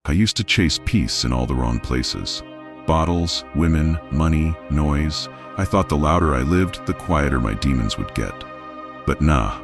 I used to chase peace in all the wrong places. Bottles, women, money, noise. I thought the louder I lived, the quieter my demons would get. But nah,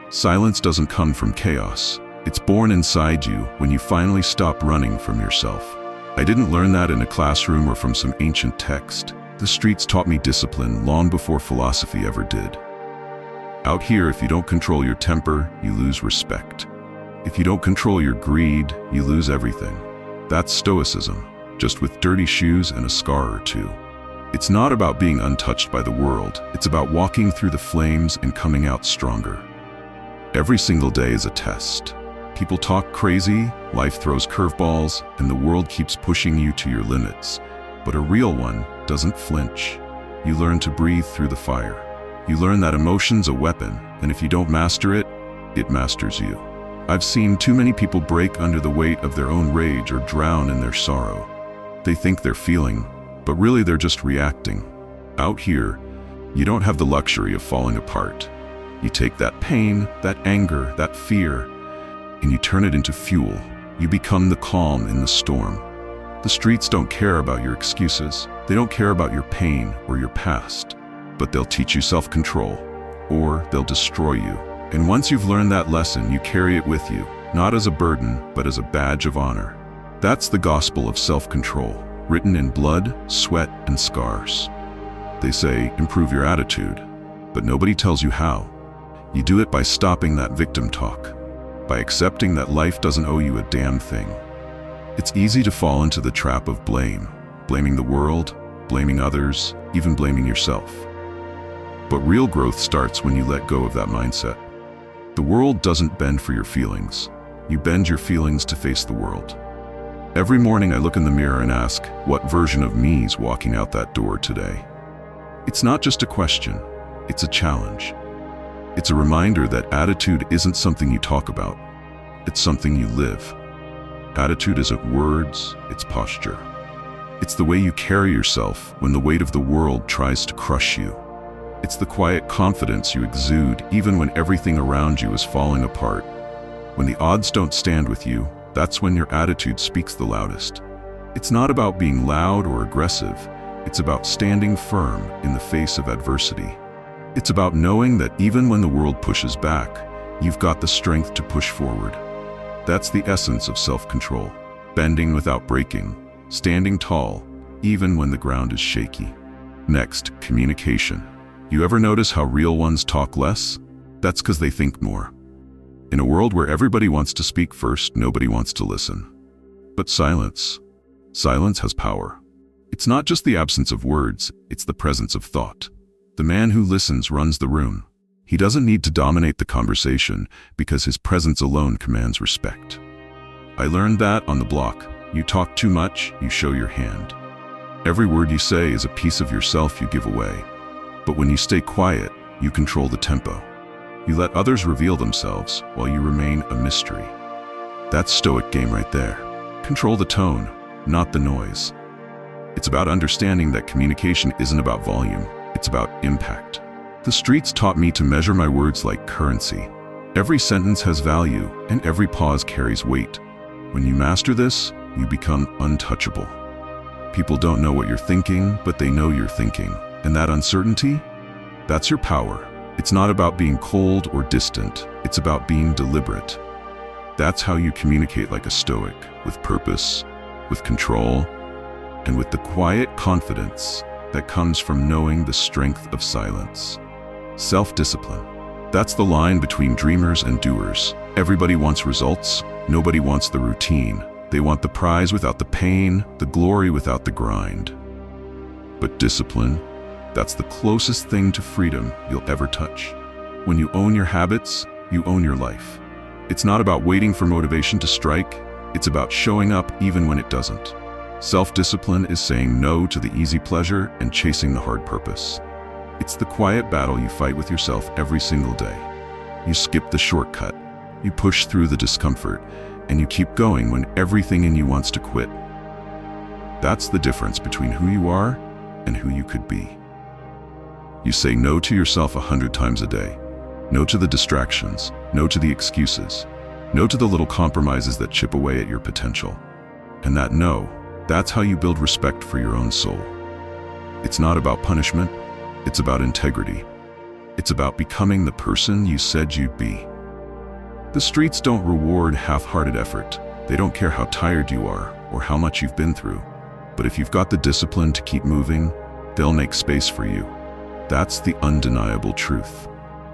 silence doesn't come from chaos. It's born inside you when you finally stop running from yourself. I didn't learn that in a classroom or from some ancient text. The streets taught me discipline long before philosophy ever did. Out here, if you don't control your temper, you lose respect. If you don't control your greed, you lose everything. That's Stoicism, just with dirty shoes and a scar or two. It's not about being untouched by the world. It's about walking through the flames and coming out stronger. Every single day is a test. People talk crazy, life throws curveballs, and the world keeps pushing you to your limits. But a real one doesn't flinch. You learn to breathe through the fire. You learn that emotion's a weapon, and if you don't master it, it masters you. I've seen too many people break under the weight of their own rage or drown in their sorrow. They think they're feeling, but really they're just reacting. Out here, you don't have the luxury of falling apart. You take that pain, that anger, that fear, and you turn it into fuel. You become the calm in the storm. The streets don't care about your excuses. They don't care about your pain or your past. But they'll teach you self-control, or they'll destroy you. And once you've learned that lesson, you carry it with you, not as a burden, but as a badge of honor. That's the gospel of self-control, written in blood, sweat, and scars. They say, improve your attitude, but nobody tells you how. You do it by stopping that victim talk, by accepting that life doesn't owe you a damn thing. It's easy to fall into the trap of blame, blaming the world, blaming others, even blaming yourself. But real growth starts when you let go of that mindset. The world doesn't bend for your feelings. You bend your feelings to face the world. Every morning I look in the mirror and ask, what version of me is walking out that door today? It's not just a question, it's a challenge. It's a reminder that attitude isn't something you talk about, it's something you live. Attitude isn't words, it's posture. It's the way you carry yourself when the weight of the world tries to crush you. It's the quiet confidence you exude even when everything around you is falling apart. When the odds don't stand with you, that's when your attitude speaks the loudest. It's not about being loud or aggressive. It's about standing firm in the face of adversity. It's about knowing that even when the world pushes back, you've got the strength to push forward. That's the essence of self-control. Bending without breaking, standing tall, even when the ground is shaky. Next, communication. You ever notice how real ones talk less? That's because they think more. In a world where everybody wants to speak first, nobody wants to listen. But silence has power. It's not just the absence of words, it's the presence of thought. The man who listens runs the room. He doesn't need to dominate the conversation because his presence alone commands respect. I learned that on the block. You talk too much, you show your hand. Every word you say is a piece of yourself you give away. But when you stay quiet, you control the tempo. You let others reveal themselves while you remain a mystery. That's Stoic game right there. Control the tone, not the noise. It's about understanding that communication isn't about volume, it's about impact. The streets taught me to measure my words like currency. Every sentence has value, and every pause carries weight. When you master this, you become untouchable. People don't know what you're thinking, but they know you're thinking. And that uncertainty? That's your power. It's not about being cold or distant. It's about being deliberate. That's how you communicate like a Stoic, with purpose, with control, and with the quiet confidence that comes from knowing the strength of silence. Self-discipline. That's the line between dreamers and doers. Everybody wants results. Nobody wants the routine. They want the prize without the pain, the glory without the grind. But discipline, that's the closest thing to freedom you'll ever touch. When you own your habits, you own your life. It's not about waiting for motivation to strike. It's about showing up even when it doesn't. Self-discipline is saying no to the easy pleasure and chasing the hard purpose. It's the quiet battle you fight with yourself every single day. You skip the shortcut, you push through the discomfort, and you keep going when everything in you wants to quit. That's the difference between who you are and who you could be. You say no to yourself 100 times a day. No to the distractions, no to the excuses, no to the little compromises that chip away at your potential. And that no, that's how you build respect for your own soul. It's not about punishment, it's about integrity. It's about becoming the person you said you'd be. The streets don't reward half-hearted effort. They don't care how tired you are or how much you've been through. But if you've got the discipline to keep moving, they'll make space for you. That's the undeniable truth.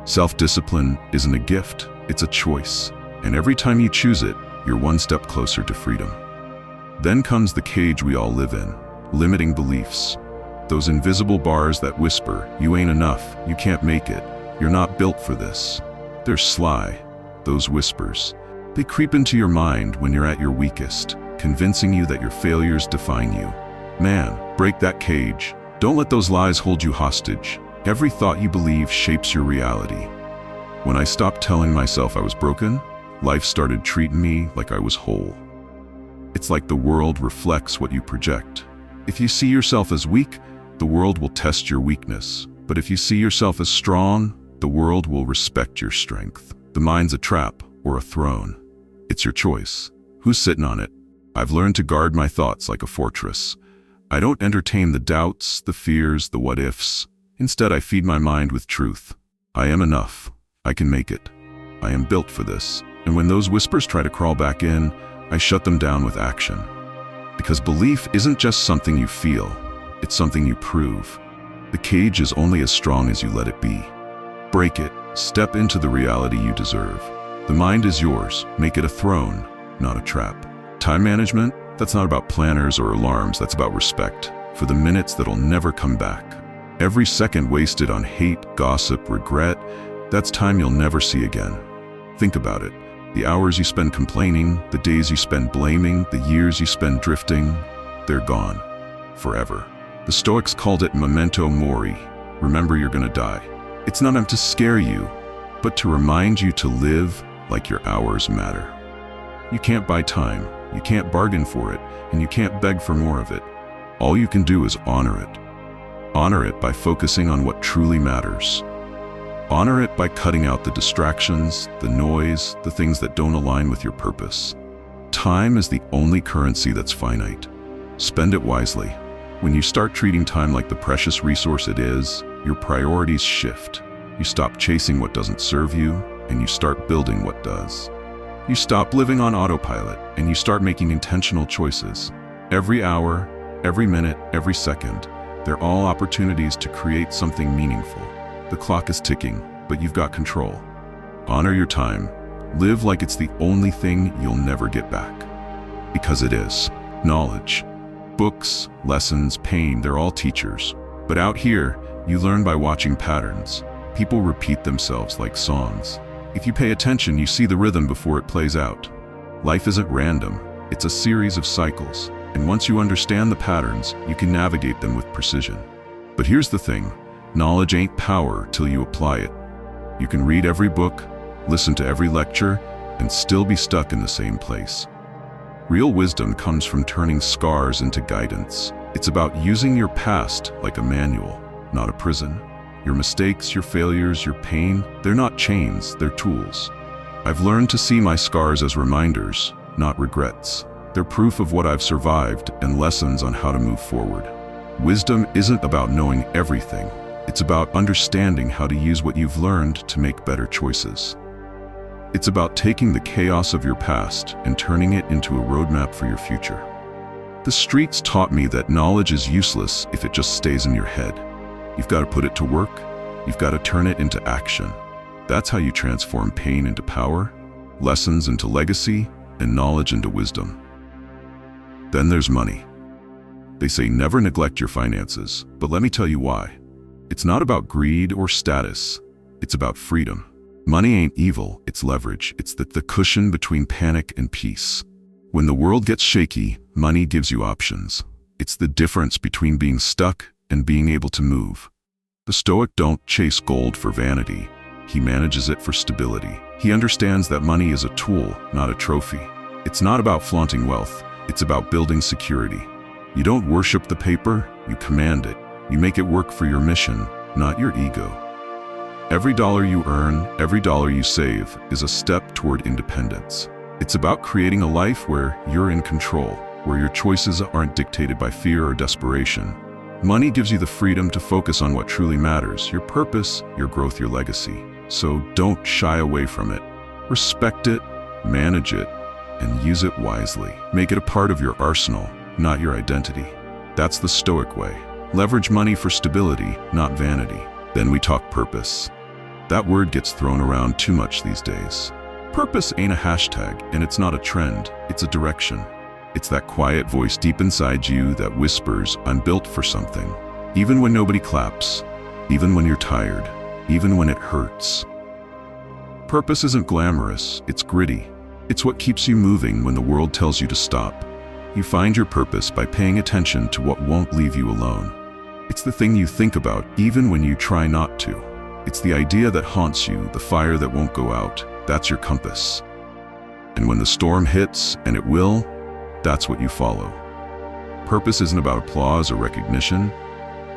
Self-discipline isn't a gift, it's a choice. And every time you choose it, you're one step closer to freedom. Then comes the cage we all live in, limiting beliefs. Those invisible bars that whisper, you ain't enough, you can't make it, you're not built for this. They're sly, those whispers. They creep into your mind when you're at your weakest, convincing you that your failures define you. Man, break that cage. Don't let those lies hold you hostage. Every thought you believe shapes your reality. When I stopped telling myself I was broken, life started treating me like I was whole. It's like the world reflects what you project. If you see yourself as weak, the world will test your weakness. But if you see yourself as strong, the world will respect your strength. The mind's a trap or a throne. It's your choice. Who's sitting on it? I've learned to guard my thoughts like a fortress. I don't entertain the doubts, the fears, the what-ifs. Instead, I feed my mind with truth. I am enough. I can make it. I am built for this. And when those whispers try to crawl back in, I shut them down with action. Because belief isn't just something you feel. It's something you prove. The cage is only as strong as you let it be. Break it. Step into the reality you deserve. The mind is yours. Make it a throne, not a trap. Time management? That's not about planners or alarms. That's about respect for the minutes that'll never come back. Every second wasted on hate, gossip, regret, that's time you'll never see again. Think about it. The hours you spend complaining, the days you spend blaming, the years you spend drifting, they're gone. Forever. The Stoics called it memento mori. Remember you're gonna die. It's not meant to scare you, but to remind you to live like your hours matter. You can't buy time, you can't bargain for it, and you can't beg for more of it. All you can do is honor it. Honor it by focusing on what truly matters. Honor it by cutting out the distractions, the noise, the things that don't align with your purpose. Time is the only currency that's finite. Spend it wisely. When you start treating time like the precious resource it is, your priorities shift. You stop chasing what doesn't serve you, and you start building what does. You stop living on autopilot, and you start making intentional choices. Every hour, every minute, every second, they're all opportunities to create something meaningful. The clock is ticking, but you've got control. Honor your time. Live like it's the only thing you'll never get back. Because it is. Knowledge. Books, lessons, pain, they're all teachers. But out here, you learn by watching patterns. People repeat themselves like songs. If you pay attention, you see the rhythm before it plays out. Life isn't random, it's a series of cycles. And once you understand the patterns, you can navigate them with precision. But here's the thing, knowledge ain't power till you apply it. You can read every book, listen to every lecture, and still be stuck in the same place. Real wisdom comes from turning scars into guidance. It's about using your past like a manual, not a prison. Your mistakes, your failures, your pain, they're not chains, they're tools. I've learned to see my scars as reminders, not regrets. They're proof of what I've survived and lessons on how to move forward. Wisdom isn't about knowing everything. It's about understanding how to use what you've learned to make better choices. It's about taking the chaos of your past and turning it into a roadmap for your future. The streets taught me that knowledge is useless if it just stays in your head. You've got to put it to work. You've got to turn it into action. That's how you transform pain into power, lessons into legacy, and knowledge into wisdom. Then there's money. They say never neglect your finances, but let me tell you why. It's not about greed or status. It's about freedom. Money ain't evil, it's leverage. It's the cushion between panic and peace. When the world gets shaky, money gives you options. It's the difference between being stuck and being able to move. The Stoic don't chase gold for vanity. He manages it for stability. He understands that money is a tool, not a trophy. It's not about flaunting wealth. It's about building security. You don't worship the paper, you command it. You make it work for your mission, not your ego. Every dollar you earn, every dollar you save, is a step toward independence. It's about creating a life where you're in control, where your choices aren't dictated by fear or desperation. Money gives you the freedom to focus on what truly matters, your purpose, your growth, your legacy. So don't shy away from it. Respect it, manage it, and use it wisely. Make it a part of your arsenal, not your identity. That's the Stoic way. Leverage money for stability, not vanity. Then we talk purpose. That word gets thrown around too much these days. Purpose ain't a hashtag, and it's not a trend, it's a direction. It's that quiet voice deep inside you that whispers, "I'm built for something." Even when nobody claps, even when you're tired, even when it hurts. Purpose isn't glamorous, it's gritty. It's what keeps you moving when the world tells you to stop. You find your purpose by paying attention to what won't leave you alone. It's the thing you think about even when you try not to. It's the idea that haunts you, the fire that won't go out. That's your compass. And when the storm hits, and it will, that's what you follow. Purpose isn't about applause or recognition.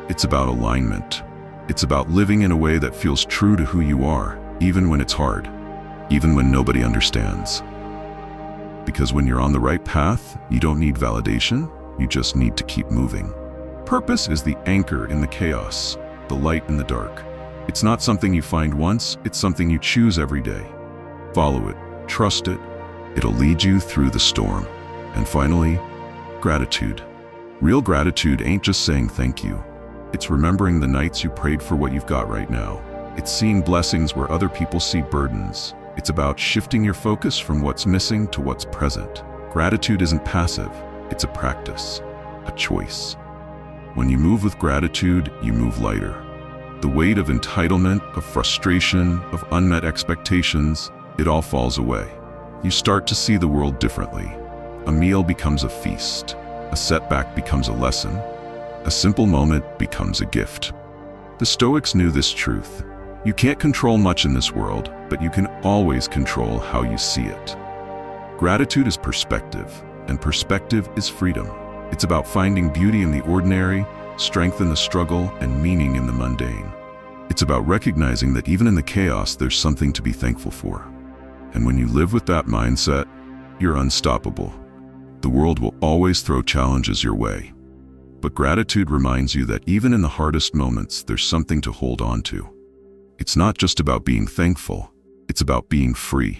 It's about alignment. It's about living in a way that feels true to who you are, even when it's hard, even when nobody understands. Because when you're on the right path, you don't need validation, you just need to keep moving. Purpose is the anchor in the chaos, the light in the dark. It's not something you find once, it's something you choose every day. Follow it, trust it, it'll lead you through the storm. And finally, gratitude. Real gratitude ain't just saying thank you. It's remembering the nights you prayed for what you've got right now. It's seeing blessings where other people see burdens. It's about shifting your focus from what's missing to what's present. Gratitude isn't passive, it's a practice, a choice. When you move with gratitude, you move lighter. The weight of entitlement, of frustration, of unmet expectations, it all falls away. You start to see the world differently. A meal becomes a feast. A setback becomes a lesson. A simple moment becomes a gift. The Stoics knew this truth. You can't control much in this world, but you can always control how you see it. Gratitude is perspective, and perspective is freedom. It's about finding beauty in the ordinary, strength in the struggle, and meaning in the mundane. It's about recognizing that even in the chaos, there's something to be thankful for. And when you live with that mindset, you're unstoppable. The world will always throw challenges your way. But gratitude reminds you that even in the hardest moments, there's something to hold on to. It's not just about being thankful, it's about being free.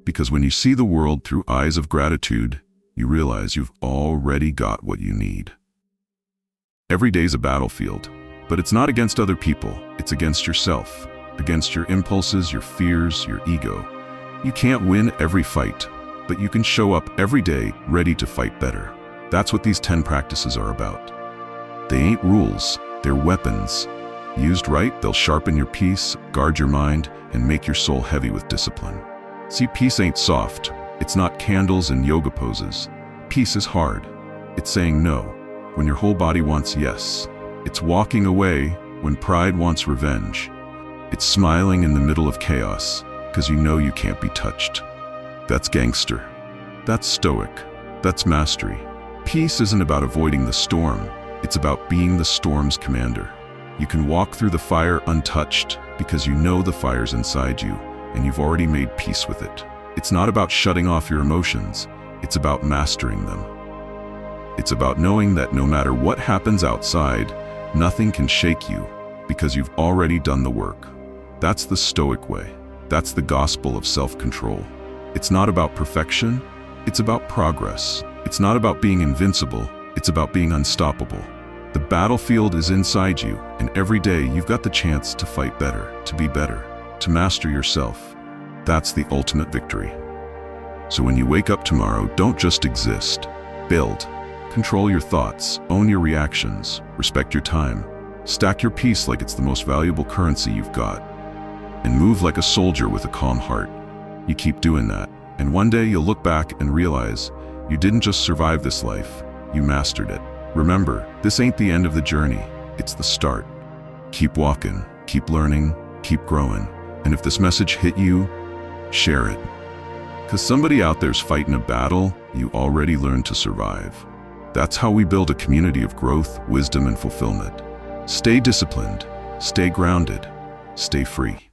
Because when you see the world through eyes of gratitude, you realize you've already got what you need. Every day's a battlefield, but it's not against other people, it's against yourself, against your impulses, your fears, your ego. You can't win every fight, but you can show up every day ready to fight better. That's what these 10 practices are about. They ain't rules, they're weapons. Used right, they'll sharpen your peace, guard your mind, and make your soul heavy with discipline. See, peace ain't soft. It's not candles and yoga poses. Peace is hard. It's saying no when your whole body wants yes. It's walking away when pride wants revenge. It's smiling in the middle of chaos because you know you can't be touched. That's gangster. That's stoic. That's mastery. Peace isn't about avoiding the storm. It's about being the storm's commander. You can walk through the fire untouched because you know the fire's inside you and you've already made peace with it. It's not about shutting off your emotions. It's about mastering them. It's about knowing that no matter what happens outside, nothing can shake you because you've already done the work. That's the Stoic way. That's the gospel of self-control. It's not about perfection. It's about progress. It's not about being invincible. It's about being unstoppable. The battlefield is inside you, and every day you've got the chance to fight better, to be better, to master yourself. That's the ultimate victory. So when you wake up tomorrow, don't just exist. Build. Control your thoughts, own your reactions, respect your time. Stack your peace like it's the most valuable currency you've got. And move like a soldier with a calm heart. You keep doing that, and one day you'll look back and realize you didn't just survive this life, you mastered it. Remember, this ain't the end of the journey, it's the start. Keep walking, keep learning, keep growing. And if this message hit you, share it. Because somebody out there's fighting a battle you already learned to survive. That's how we build a community of growth, wisdom, and fulfillment. Stay disciplined, stay grounded, stay free.